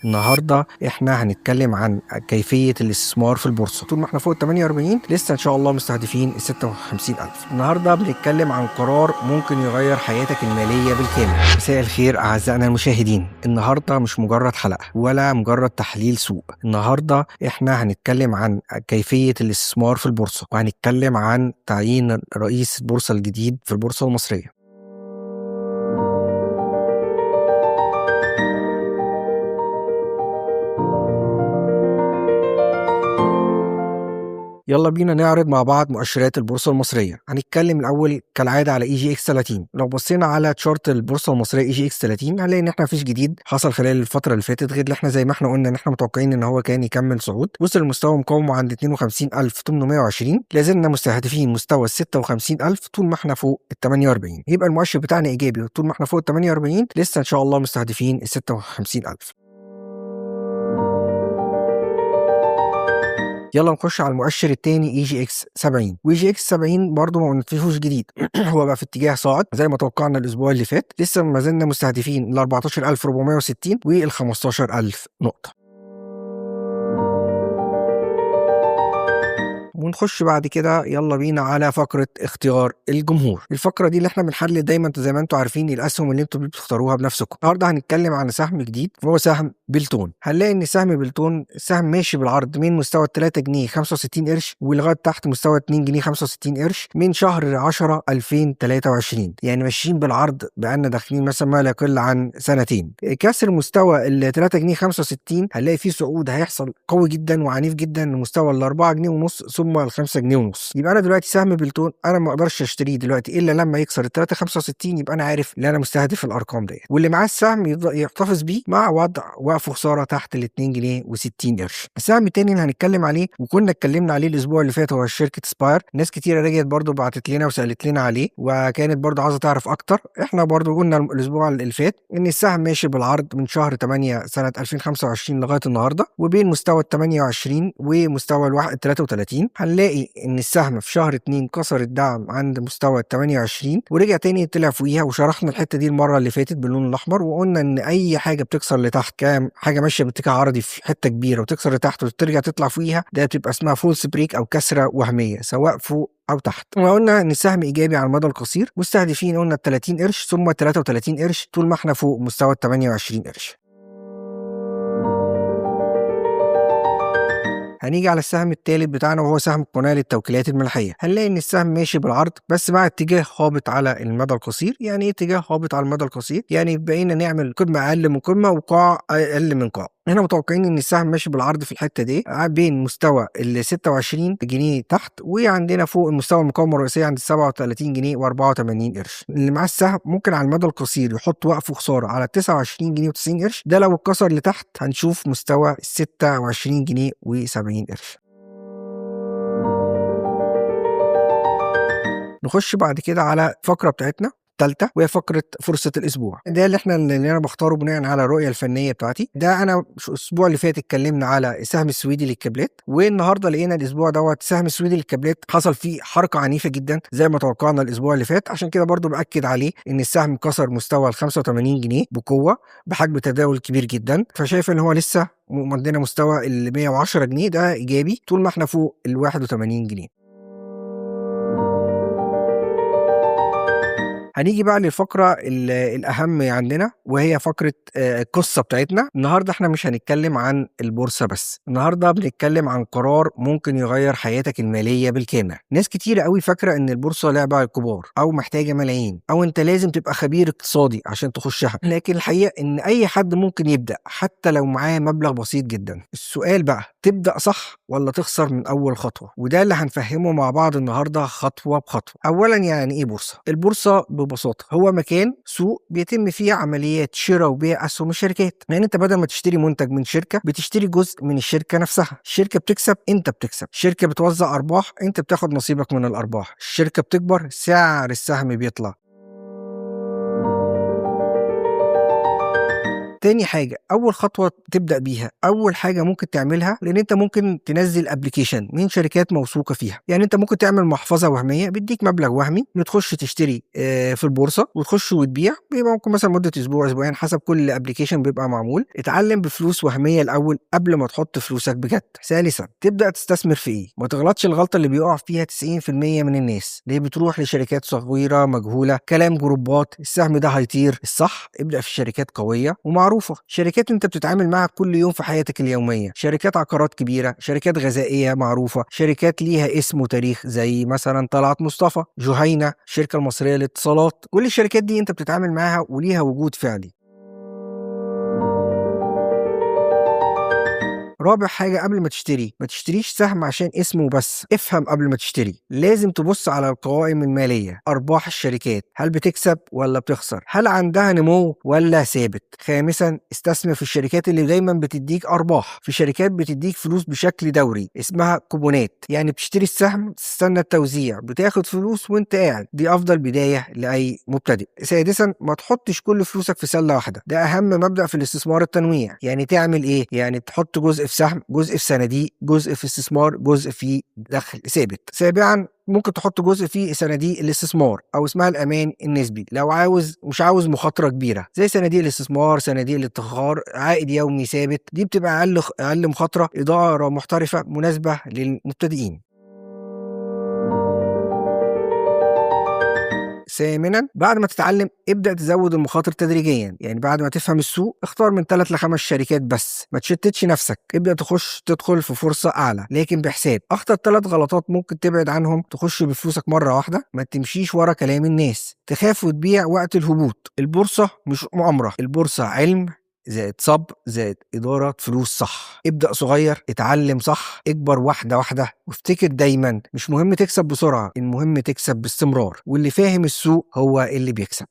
النهارده احنا هنتكلم عن كيفية الاستثمار في البورصة. طول ما احنا فوق ال 48 لسه ان شاء الله مستهدفين ال 56,000. النهارده بنتكلم عن قرار ممكن يغير حياتك المالية بالكامل. مساء الخير اعزائنا المشاهدين. النهارده مش مجرد حلقة ولا مجرد تحليل سوق. النهارده احنا هنتكلم عن كيفية الاستثمار في البورصة، وهنتكلم عن تعيين رئيس البورصة الجديد في البورصة المصرية. يلا بينا نعرض مع بعض مؤشرات البورصة المصرية. هنتكلم الأول كالعادة على EGX 30. لو بصينا على تشارت البورصة المصرية EGX 30 هنلاقي إن احنا مفيش جديد حصل خلال الفترة اللي فاتت، غير اللي احنا زي ما احنا قلنا إن احنا متوقعين إن هو كان يكمل صعود. وصل لمستوى مقاومة عند 52,820. لازلنا مستهدفين مستوى ال 56,000 طول ما احنا فوق ال 48. يبقى المؤشر بتاعنا إيجابي، وطول ما احنا فوق ال 48 لسه إن شاء الله مستهدفين ال 56,000. يلا نخش على المؤشر الثاني EGX 70. وEGX 70 برضه ما فيهوش جديد. هو بقى في اتجاه صاعد زي ما توقعنا الاسبوع اللي فات. لسه ما زلنا مستهدفين ال 14,460 وال 15,000 نقطة. ونخش بعد كده يلا بينا على فقرة اختيار الجمهور. الفقرة دي اللي احنا بنحلل دايما زي ما انتم عارفين الاسهم اللي انتم بتختاروها بنفسكم. النهارده هنتكلم عن سهم جديد وهو سهم بلتون. هنلاقي ان سهم بلتون سهم ماشي بالعرض من مستوى 3 جنيه 65 قرش ولغايه تحت مستوى 2 جنيه 65 قرش من شهر 10 2023. يعني ماشيين بالعرض بقالنا داخلين مثلا ما لا يقل عن سنتين. كسر مستوى ال 3 جنيه 65 هنلاقي فيه صعود هيحصل قوي جدا وعنيف جدا لمستوى ال 4 جنيه ونص ثم ال 5 جنيه ونص. يبقى انا دلوقتي سهم بلتون انا ما اقدرش اشتريه دلوقتي الا لما يكسر ال 3.65. يبقى انا عارف ان انا مستهدف الارقام ديت، واللي معاه السهم يحتفظ بيه مع وضع وقف خساره تحت ال 2 جنيه و60 قرش. السهم التاني اللي هنتكلم عليه وكنا اتكلمنا عليه الاسبوع اللي فات هو شركه سباير. ناس كتيره رجعت برضو بعتت لنا وسالت لنا عليه وكانت برضو عايزه تعرف اكتر. احنا برضو قلنا الاسبوع اللي فات ان السهم ماشي بالعرض من شهر 8 سنه 2025 لغايه النهارده وبين مستوى ال 28 ومستوى ال 33. هنلاقي ان السهم في شهر 2 كسر الدعم عند مستوى ال 28 ورجع تاني طلع فوقيها، وشرحنا الحته دي المره اللي فاتت باللون الاحمر وقلنا ان اي حاجه بتكسر لتحت كام حاجه ماشيه باتجاه عرضي في حته كبيره وتكسر لتحت وترجع تطلع فوقيها ده بتبقى اسمها فولس بريك او كسره وهميه سواء فوق او تحت. وقلنا ان السهم ايجابي على المدى القصير، مستهدفين قلنا ال 30 قرش ثم ال 33 قرش طول ما احنا فوق مستوى ال 28 قرش. هنيجي على السهم الثالث بتاعنا وهو سهم القناة للتوكيلات الملحية. هنلاقي ان السهم ماشي بالعرض بس مع اتجاه هابط على المدى القصير. يعني ايه اتجاه هابط على المدى القصير؟ يعني بقينا نعمل قمة اقل من قمة وقاع اقل من قاع. هنا متوقعين ان السهم ماشي بالعرض في الحته دي بين مستوى ال 26 جنيه تحت وعندنا فوق المستوى المقاومه الرئيسيه عند 37 جنيه و84 قرش. اللي معاه السهم ممكن على المدى القصير يحط وقف خساره على 29 جنيه و90 قرش. ده لو اتكسر لتحت هنشوف مستوى 26 جنيه و70 قرش. نخش بعد كده على الفقره بتاعتنا الثالثه وهي فقره فرصه الاسبوع. ده اللي انا بختاره بناء على الرؤيه الفنيه بتاعتي. ده انا الاسبوع اللي فات اتكلمنا على السهم السويدي للكابلات، والنهارده لقينا الاسبوع دوت السهم السويدي للكابلات حصل فيه حركه عنيفه جدا زي ما توقعنا الاسبوع اللي فات. عشان كده برضو باكد عليه ان السهم كسر مستوى ال 85 جنيه بقوه بحجم تداول كبير جدا. فشايف ان هو لسه عندنا مستوى ال 110 جنيه ده ايجابي طول ما احنا فوق ال 81 جنيه. هنيجي بقى للفقرة الأهم عندنا وهي فقرة القصة بتاعتنا. النهاردة احنا مش هنتكلم عن البورصة بس، النهاردة بنتكلم عن قرار ممكن يغير حياتك المالية بالكامل. ناس كتير قوي فاكرة ان البورصة لعبة على الكبار او محتاجة ملايين او انت لازم تبقى خبير اقتصادي عشان تخشها، لكن الحقيقة ان اي حد ممكن يبدأ حتى لو معاه مبلغ بسيط جدا. السؤال بقى تبدأ صح ولا تخسر من اول خطوة؟ وده اللي هنفهمه مع بعض النهاردة خطوة بخطوة. اولا يعني ايه بورصة؟ البورصة ببساطة هو مكان سوق بيتم فيه عمليات شراء وبيع أسهم الشركات. يعني أنت بدل ما تشتري منتج من شركة بتشتري جزء من الشركة نفسها. الشركة بتكسب أنت بتكسب، الشركة بتوزع أرباح أنت بتاخد نصيبك من الأرباح، الشركة بتكبر سعر السهم بيطلع. تاني حاجة، أول خطوة تبدأ بيها، أول حاجة ممكن تعملها، لأن أنت ممكن تنزل ابلكيشن من شركات موثوقة فيها. يعني أنت ممكن تعمل محفظة وهمية بيديك مبلغ وهمي بتخش تشتري في البورصة وتخش وتبيع، بيبقى ممكن مثلا مدة أسبوع أسبوعين حسب كل ابلكيشن بيبقى معمول. اتعلم بفلوس وهمية الأول قبل ما تحط فلوسك بجد. ثالثا، تبدأ تستثمر في إيه؟ ما تغلطش الغلطة اللي بيقع فيها 90% من الناس، ليه بتروح لشركات صغيرة مجهولة، كلام جروبات، السهم ده هيطير. الصح ابدأ في شركات قوية ومعروفة، شركات انت بتتعامل معاها كل يوم في حياتك اليومية، شركات عقارات كبيرة، شركات غذائية معروفة، شركات ليها اسم وتاريخ زي مثلا طلعت مصطفى، جهينة، الشركة المصرية للاتصالات. كل الشركات دي انت بتتعامل معاها وليها وجود فعلي. رابع حاجة، قبل ما تشتري ما تشتريش سهم عشان اسمه بس، افهم قبل ما تشتري. لازم تبص على القوائم المالية، أرباح الشركات، هل بتكسب ولا بتخسر، هل عندها نمو ولا ثابت. خامسا، استثمر في الشركات اللي دايما بتديك أرباح، في شركات بتديك فلوس بشكل دوري اسمها كوبونات، يعني بتشتري السهم تستنى التوزيع، بتاخد فلوس وانت قاعد. دي أفضل بداية لأي مبتدئ. سادسا، ما تحطش كل فلوسك في سلة واحدة، ده أهم مبدأ في الاستثمار التنويع. يعني تعمل إيه؟ يعني تحط جزء في سهم، جزء في صناديق، جزء في استثمار، جزء في دخل ثابت. سابعا، ممكن تحط جزء في صناديق الاستثمار او اسمها الامان النسبي لو مش عاوز مخاطره كبيره، زي صناديق الاستثمار، صناديق الادخار، عائد يومي ثابت. دي بتبقى اقل مخاطره، اداره محترفه مناسبه للمبتدئين. ثامنا، بعد ما تتعلم ابدأ تزود المخاطر تدريجيا. يعني بعد ما تفهم السوق اختار من 3 ل5 شركات بس، ما تشتتش نفسك، ابدأ تدخل في فرصة أعلى لكن بحساب. أخطر 3 غلطات ممكن تبعد عنهم: تخش بفلوسك مرة واحدة، ما تمشيش ورا كلام الناس، تخاف وتبيع وقت الهبوط. البورصة مش مؤامرة، البورصة علم زائد صبر زائد إدارة فلوس صح. ابدأ صغير، اتعلم صح، اكبر واحدة واحدة، وافتكر دايما مش مهم تكسب بسرعة، المهم تكسب باستمرار، واللي فاهم السوق هو اللي بيكسب.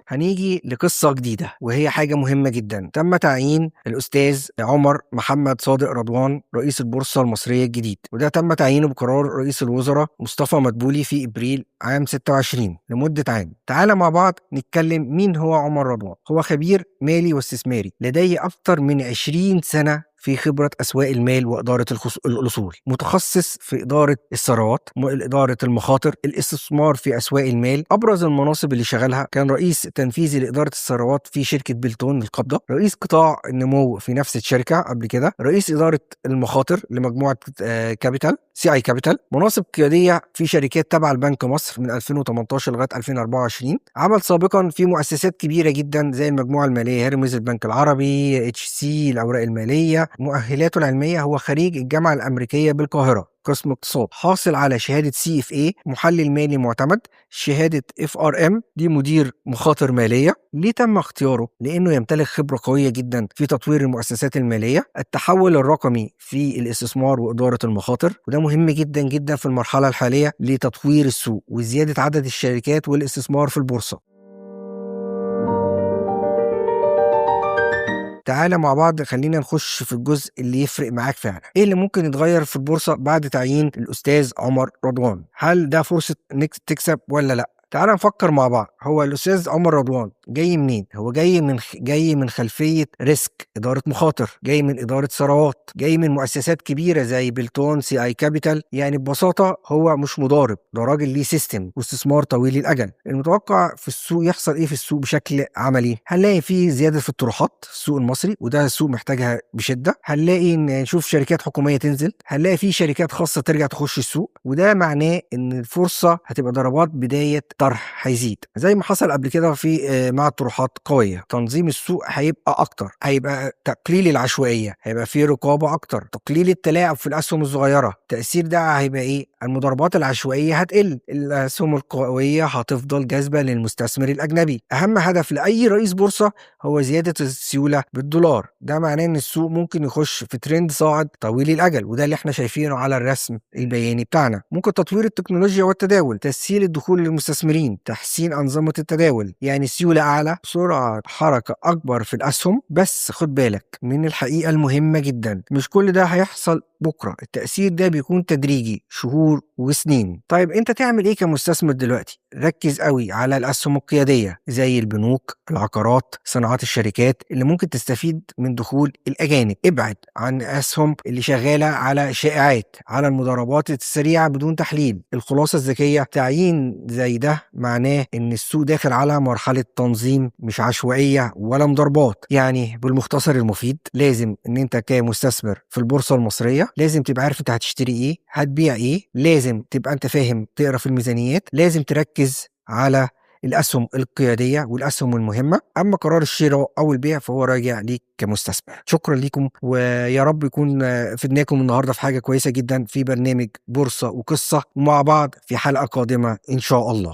هنيجي لقصة جديدة وهي حاجة مهمة جدا. تم تعيين الأستاذ عمر محمد صادق رضوان رئيس البورصة المصرية الجديد، وده تم تعيينه بقرار رئيس الوزراء مصطفى مدبولي في إبريل عام 26 لمدة عام. تعالى مع بعض نتكلم مين هو عمر رضوان. هو خبير مالي واستثماري لديه أكثر من 20 سنة في خبرة أسواق المال وإدارة الأصول، متخصص في إدارة الثروات، إدارة المخاطر، الاستثمار في أسواق المال. أبرز المناصب اللي شغلها: كان رئيس تنفيذي لإدارة الثروات في شركة بلتون القابضة، رئيس قطاع النمو في نفس الشركة قبل كده، رئيس إدارة المخاطر لمجموعة كابيتال CI كابيتال، مناصب قيادية في شركات تابعة لبنك مصر من 2018 لغاية 2024. عمل سابقا في مؤسسات كبيرة جدا زي المجموعة المالية هيرمز، البنك العربي، HC الأوراق المالية. مؤهلاته العلمية: هو خريج الجامعة الأمريكية بالقاهرة قسم اقتصاد، حاصل على شهادة CFA محلل مالي معتمد، شهادة FRM دي مدير مخاطر مالية. ليه تم اختياره؟ لأنه يمتلك خبرة قوية جدا في تطوير المؤسسات المالية، التحول الرقمي في الاستثمار وإدارة المخاطر، وده مهم جدا جدا في المرحلة الحالية لتطوير السوق وزيادة عدد الشركات والاستثمار في البورصة. تعالى مع بعض خلينا نخش في الجزء اللي يفرق معاك فعلا. ايه اللي ممكن يتغير في البورصة بعد تعيين الأستاذ عمر رضوان؟ هل ده فرصة انك تكسب ولا لا؟ تعال نفكر مع بعض. هو الأستاذ عمر رضوان جاي منين؟ هو جاي من خلفية ريسك، إدارة مخاطر، جاي من إدارة ثروات، جاي من مؤسسات كبيرة زي بلتون CI كابيتال. يعني ببساطة هو مش مضارب، ده راجل ليه سيستم واستثمار طويل الأجل. المتوقع في السوق يحصل إيه في السوق بشكل عملي؟ هنلاقي فيه زيادة في الطروحات في السوق المصري، وده السوق محتاجها بشدة. هنلاقي نشوف شركات حكومية تنزل، هنلاقي فيه شركات خاصة ترجع تخش السوق، وده معناه إن الفرصة هتبقى ضربات بداية طرح هيزيد زي ما حصل قبل كده في مع طروحات قويه. تنظيم السوق هيبقى اكتر، هيبقى تقليل العشوائيه، هيبقى في رقابه اكتر، تقليل التلاعب في الاسهم الصغيره. التاثير ده هيبقى ايه؟ المضاربات العشوائيه هتقل، الاسهم القويه هتفضل جاذبه للمستثمر الاجنبي. اهم هدف لاي رئيس بورصه هو زياده السيوله بالدولار. ده معناه ان السوق ممكن يخش في ترند صاعد طويل الاجل، وده اللي احنا شايفينه على الرسم البياني بتاعنا. ممكن تطوير التكنولوجيا والتداول، تسهيل الدخول للمستثمرين، تحسين أنظمة التداول، يعني سيولة أعلى، سرعة حركة أكبر في الأسهم. بس خد بالك من الحقيقة المهمة جدا، مش كل ده هيحصل بكرة، التأثير ده بيكون تدريجي، شهور وسنين. طيب أنت تعمل إيه كمستثمر دلوقتي؟ ركز قوي على الأسهم القيادية زي البنوك، العقارات، صناعات الشركات اللي ممكن تستفيد من دخول الأجانب. ابعد عن الأسهم اللي شغالة على شائعات، على المضاربات السريعة بدون تحليل. الخلاصة الذكية: تعيين زي ده معناه إن السوق داخل على مرحلة تنظيم، مش عشوائية ولا مضاربات. يعني بالمختصر المفيد، لازم إن أنت كمستثمر في البورصة المصرية لازم تبقى عارف أنت هتشتري إيه، هتبيع إيه، لازم تبقى أنت فاهم تقرأ في الميزانيات، لازم تركز على الأسهم القيادية والأسهم المهمة. أما قرار الشراء أو البيع فهو راجع ليك كمستثمر. شكرا لكم، ويا رب يكون فدناكم النهاردة في حاجة كويسة جدا في برنامج بورصة وقصة، ومع بعض في حلقة قادمة إن شاء الله.